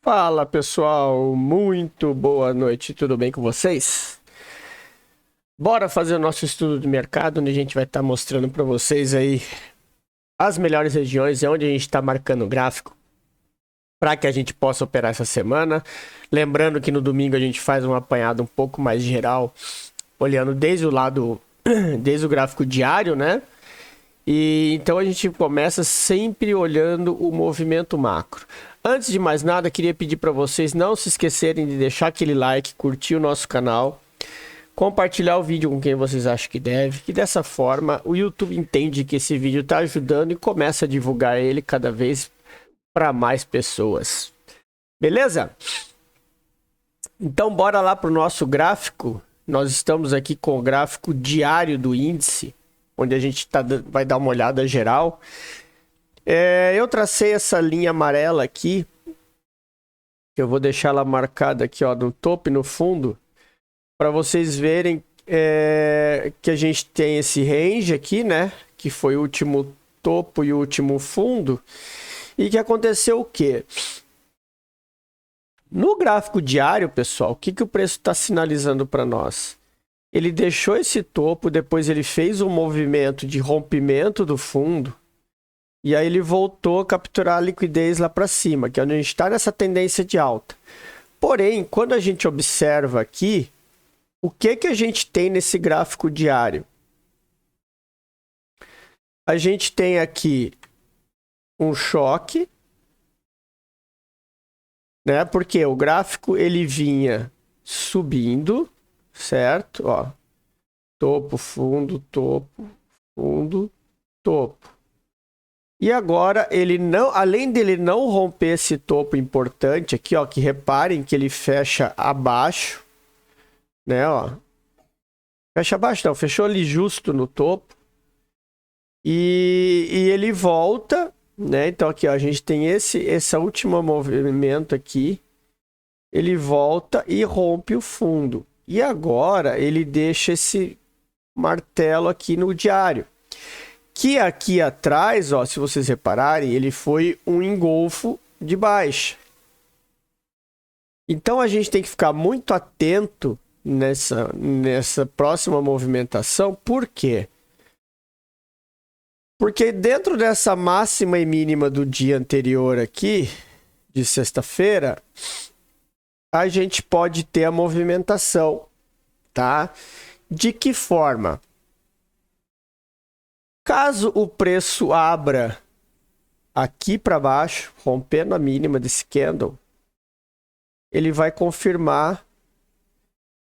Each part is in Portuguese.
Fala pessoal, muito boa noite, tudo bem com vocês? Bora fazer o nosso estudo de mercado, onde a gente vai estar mostrando para vocês aí as melhores regiões e onde a gente está marcando o gráfico para que a gente possa operar essa semana. Lembrando que no domingo a gente faz um apanhado um pouco mais geral, olhando desde o gráfico diário, né? E então a gente começa sempre olhando o movimento macro. Antes de mais nada, queria pedir para vocês não se esquecerem de deixar aquele like, curtir o nosso canal, compartilhar o vídeo com quem vocês acham que deve, que dessa forma o YouTube entende que esse vídeo está ajudando e começa a divulgar ele cada vez para mais pessoas. Beleza? Então bora lá para o nosso gráfico. Nós estamos aqui com o gráfico diário do índice, onde a gente vai dar uma olhada geral. Eu tracei essa linha amarela aqui, que eu vou deixar ela marcada aqui, ó, no topo e no fundo, para vocês verem que a gente tem esse range aqui, né? Que foi o último topo e o último fundo. E que aconteceu o quê? No gráfico diário, pessoal, o que o preço está sinalizando para nós? Ele deixou esse topo, depois ele fez um movimento de rompimento do fundo, e aí ele voltou a capturar a liquidez lá para cima, que é onde a gente está nessa tendência de alta. Porém, quando a gente observa aqui, o que a gente tem nesse gráfico diário? A gente tem aqui um choque, né? Porque o gráfico ele vinha subindo, certo? Ó, topo, fundo, topo, fundo, topo. E agora ele não, além dele não romper esse topo importante aqui, ó, que reparem que ele fecha abaixo, né, ó. Fecha abaixo não, fechou ali justo no topo. E ele volta, né? Então aqui, ó, a gente tem esse último movimento aqui. Ele volta e rompe o fundo. E agora ele deixa esse martelo aqui no diário. Que aqui atrás, ó, se vocês repararem, ele foi um engolfo de baixa. Então a gente tem que ficar muito atento nessa próxima movimentação. Por quê? Porque dentro dessa máxima e mínima do dia anterior aqui, de sexta-feira, a gente pode ter a movimentação, tá? De que forma? Caso o preço abra aqui para baixo, rompendo a mínima desse candle, ele vai confirmar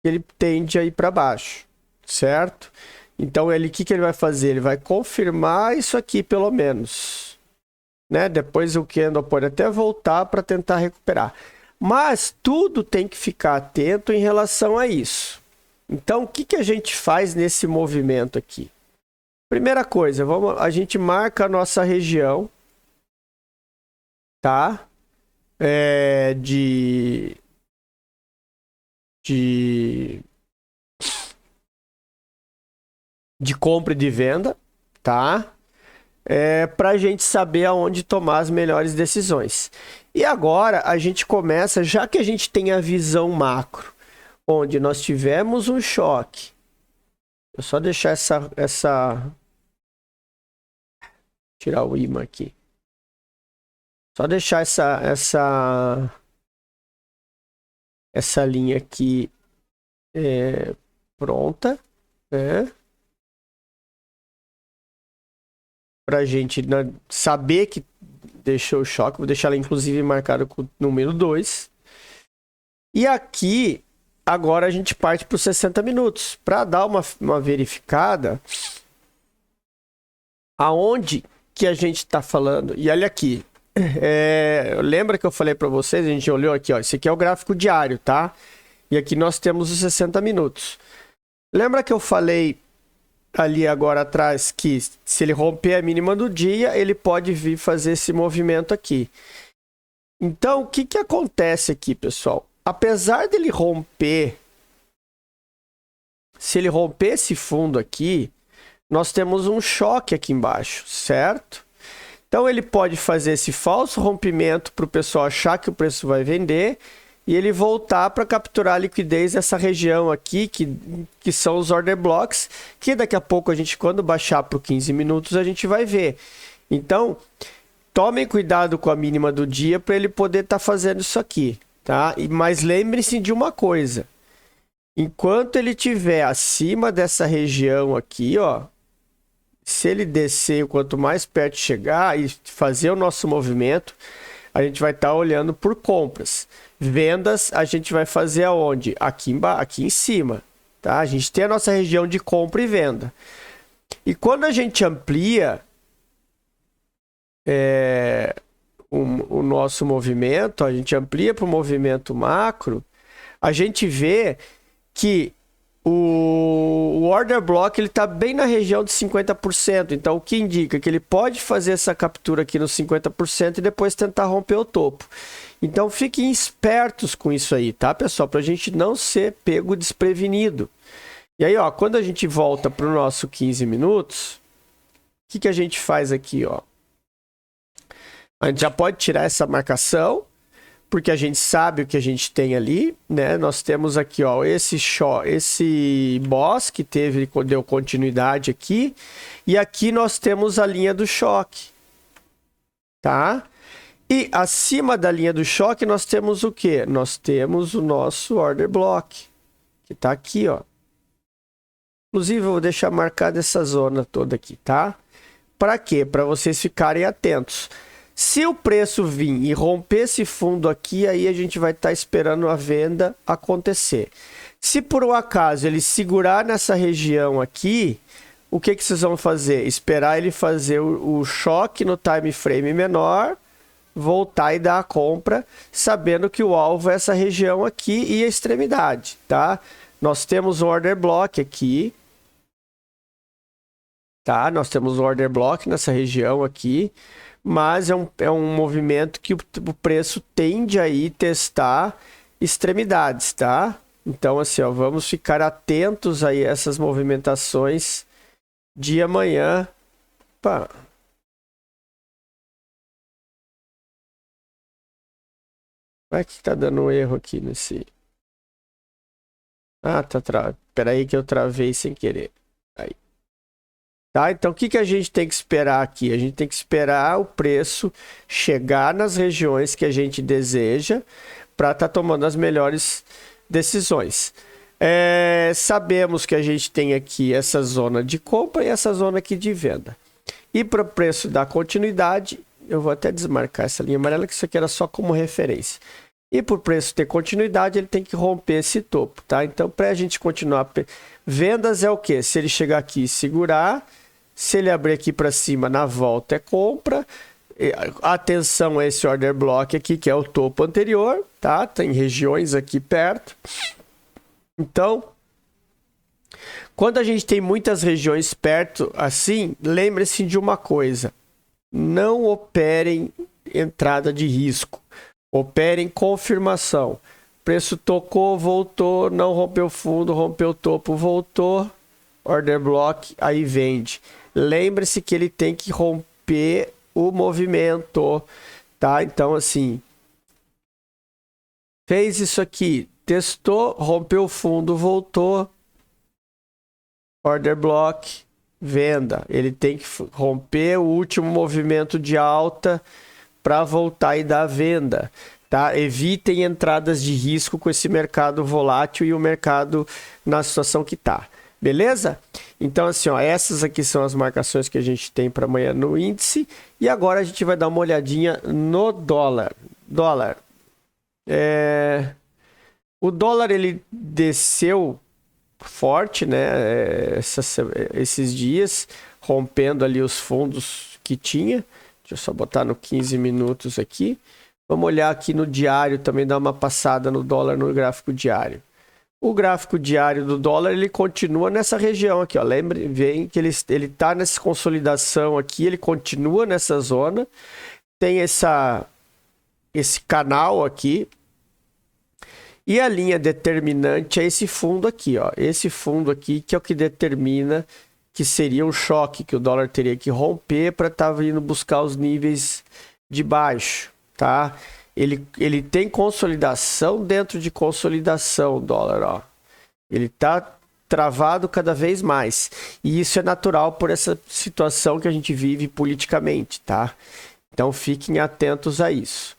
que ele tende a ir para baixo, certo? Então, o que ele vai fazer? Ele vai confirmar isso aqui, pelo menos, né? Depois o candle pode até voltar para tentar recuperar. Mas tudo tem que ficar atento em relação a isso. Então, o que a gente faz nesse movimento aqui? Primeira coisa, a gente marca a nossa região, tá? De compra e de venda, tá? Para a gente saber aonde tomar as melhores decisões. E agora a gente começa, já que a gente tem a visão macro, onde nós tivemos um choque. Eu só deixar tirar o imã aqui. Só deixar essa linha aqui pronta, né? Pra gente saber que deixou o choque. Vou deixar ela inclusive marcada com o número 2. E aqui, agora a gente parte para os 60 minutos. Para dar uma verificada aonde que a gente está falando. E olha aqui. Lembra que eu falei para vocês? A gente olhou aqui, ó. Esse aqui é o gráfico diário, tá? E aqui nós temos os 60 minutos. Lembra que eu falei ali agora atrás que se ele romper a mínima do dia, ele pode vir fazer esse movimento aqui. Então, o que acontece aqui, pessoal? Apesar dele romper, se ele romper esse fundo aqui, nós temos um choque aqui embaixo, certo? Então ele pode fazer esse falso rompimento para o pessoal achar que o preço vai vender e ele voltar para capturar a liquidez nessa região aqui, que são os order blocks, que daqui a pouco a gente, quando baixar para 15 minutos, a gente vai ver. Então, tomem cuidado com a mínima do dia para ele poder estar fazendo isso aqui, tá? Mas lembre-se de uma coisa. Enquanto ele estiver acima dessa região aqui, ó, se ele descer, quanto mais perto chegar e fazer o nosso movimento, a gente vai estar olhando por compras. Vendas a gente vai fazer aonde? Aqui em cima, tá? A gente tem a nossa região de compra e venda. E quando a gente amplia o nosso movimento, a gente amplia para o movimento macro, a gente vê que o order block ele está bem na região de 50%. Então, o que indica que ele pode fazer essa captura aqui nos 50% e depois tentar romper o topo. Então, fiquem espertos com isso aí, tá, pessoal? Para a gente não ser pego desprevenido. E aí, ó, quando a gente volta para o nosso 15 minutos, o que a gente faz aqui, ó? A gente já pode tirar essa marcação, porque a gente sabe o que a gente tem ali, né? Nós temos aqui, ó, esse boss que deu continuidade aqui, e aqui nós temos a linha do choque, tá? E acima da linha do choque nós temos o quê? Nós temos o nosso order block, que tá aqui, ó. Inclusive, eu vou deixar marcada essa zona toda aqui, tá? Para quê? Para vocês ficarem atentos. Se o preço vir e romper esse fundo aqui, aí a gente vai estar esperando a venda acontecer. Se por um acaso ele segurar nessa região aqui, o que vocês vão fazer? Esperar ele fazer o choque no time frame menor, voltar e dar a compra, sabendo que o alvo é essa região aqui e a extremidade, tá? Nós temos um order block aqui, tá? Nós temos um order block nessa região aqui, mas é um movimento que o preço tende a ir testar extremidades, tá? Então, assim, ó, vamos ficar atentos aí a essas movimentações de amanhã. Opa. Vai que tá dando um erro aqui nesse... Ah, tá Pera aí que eu travei sem querer. Aí. Tá? Então, o que a gente tem que esperar aqui? A gente tem que esperar o preço chegar nas regiões que a gente deseja para estar tomando as melhores decisões. Sabemos que a gente tem aqui essa zona de compra e essa zona aqui de venda. E para o preço dar continuidade, eu vou até desmarcar essa linha amarela, que isso aqui era só como referência. E para o preço ter continuidade, ele tem que romper esse topo, tá? Então, para a gente continuar... Vendas é o quê? Se ele chegar aqui e segurar... Se ele abrir aqui para cima, na volta é compra. Atenção a esse order block aqui, que é o topo anterior, tá? Tem regiões aqui perto. Então, quando a gente tem muitas regiões perto assim, lembre-se de uma coisa. Não operem entrada de risco. Operem confirmação. Preço tocou, voltou, não rompeu fundo, rompeu topo, voltou. Order block, aí vende. Lembre-se que ele tem que romper o movimento, tá? Então, assim, fez isso aqui, testou, rompeu o fundo, voltou, order block, venda. Ele tem que romper o último movimento de alta para voltar e dar venda, tá? Evitem entradas de risco com esse mercado volátil e o mercado na situação que está. Beleza? Então, assim, ó, essas aqui são as marcações que a gente tem para amanhã no índice. E agora a gente vai dar uma olhadinha no dólar. O dólar, ele desceu forte, né? Esses dias, rompendo ali os fundos que tinha. Deixa eu só botar no 15 minutos aqui. Vamos olhar aqui no diário também, dar uma passada no dólar no gráfico diário. O gráfico diário do dólar, ele continua nessa região aqui, ó. Lembre, vem que ele tá nessa consolidação aqui, ele continua nessa zona. Tem esse canal aqui. E a linha determinante é esse fundo aqui, ó. Esse fundo aqui que é o que determina que seria um choque que o dólar teria que romper para estar vindo buscar os níveis de baixo, tá? Ele tem consolidação dentro de consolidação, o dólar, ó. Ele tá travado cada vez mais. E isso é natural por essa situação que a gente vive politicamente, tá? Então fiquem atentos a isso.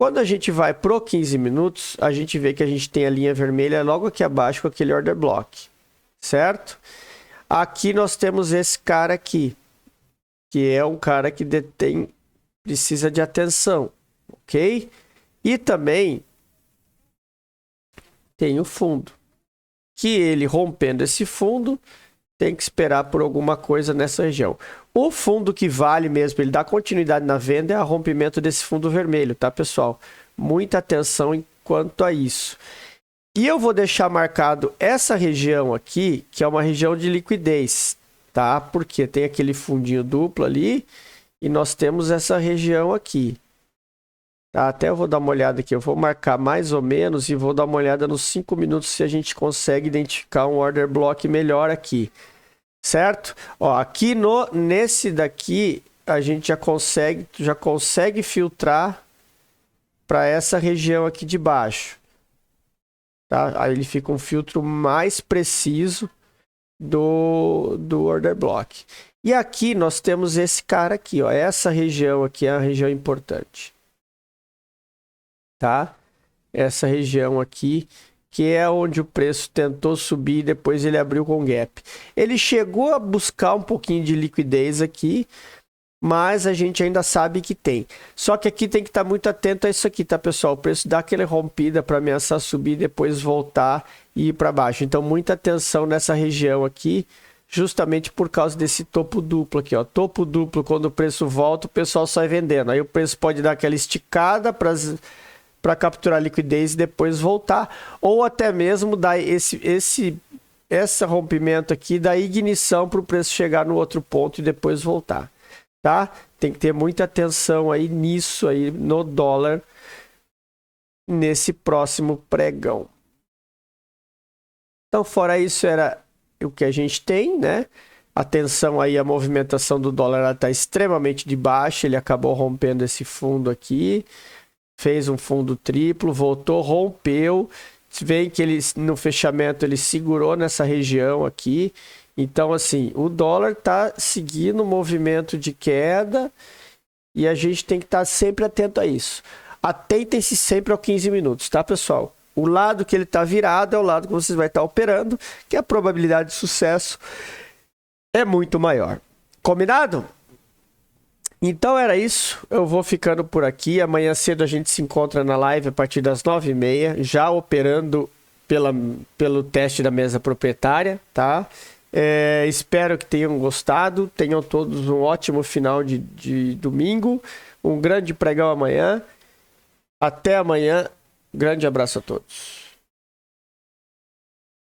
Quando a gente vai pro 15 minutos, a gente vê que a gente tem a linha vermelha logo aqui abaixo com aquele order block, certo? Aqui nós temos esse cara aqui, que é um cara que precisa de atenção, ok? E também tem o fundo, que ele rompendo esse fundo, tem que esperar por alguma coisa nessa região. O fundo que vale mesmo, ele dá continuidade na venda, é o rompimento desse fundo vermelho, tá, pessoal? Muita atenção quanto a isso. E eu vou deixar marcado essa região aqui, que é uma região de liquidez, tá? Porque tem aquele fundinho duplo ali e nós temos essa região aqui. Tá? Até eu vou dar uma olhada aqui, eu vou marcar mais ou menos e vou dar uma olhada nos 5 minutos se a gente consegue identificar um order block melhor aqui. Certo? Ó, aqui nesse daqui a gente já consegue filtrar para essa região aqui de baixo. Tá? Aí ele fica um filtro mais preciso do order block. E aqui nós temos esse cara aqui, ó. Essa região aqui é a região importante. Tá? Essa região aqui, que é onde o preço tentou subir e depois ele abriu com gap. Ele chegou a buscar um pouquinho de liquidez aqui, mas a gente ainda sabe que tem. Só que aqui tem que estar muito atento a isso aqui, tá, pessoal? O preço dá aquela rompida para ameaçar subir e depois voltar e ir para baixo. Então, muita atenção nessa região aqui, justamente por causa desse topo duplo aqui, ó. Topo duplo, quando o preço volta, o pessoal sai vendendo. Aí o preço pode dar aquela esticada para capturar liquidez e depois voltar, ou até mesmo dar esse rompimento aqui, da ignição para o preço chegar no outro ponto e depois voltar. Tá? Tem que ter muita atenção aí nisso aí no dólar nesse próximo pregão. Então, fora isso, era o que a gente tem, né? Atenção aí, a movimentação do dólar está extremamente de baixa, ele acabou rompendo esse fundo aqui, fez um fundo triplo, voltou, rompeu, vem que ele no fechamento ele segurou nessa região aqui. Então, assim, o dólar está seguindo um movimento de queda e a gente tem que estar sempre atento a isso. Atentem-se sempre aos 15 minutos, tá, pessoal? O lado que ele está virado é o lado que vocês vão estar operando, que a probabilidade de sucesso é muito maior. Combinado? Então era isso, eu vou ficando por aqui. Amanhã cedo a gente se encontra na live a partir das 9h30, já operando pelo teste da mesa proprietária, tá? Espero que tenham gostado, tenham todos um ótimo final de domingo, um grande pregão amanhã. Até amanhã, grande abraço a todos.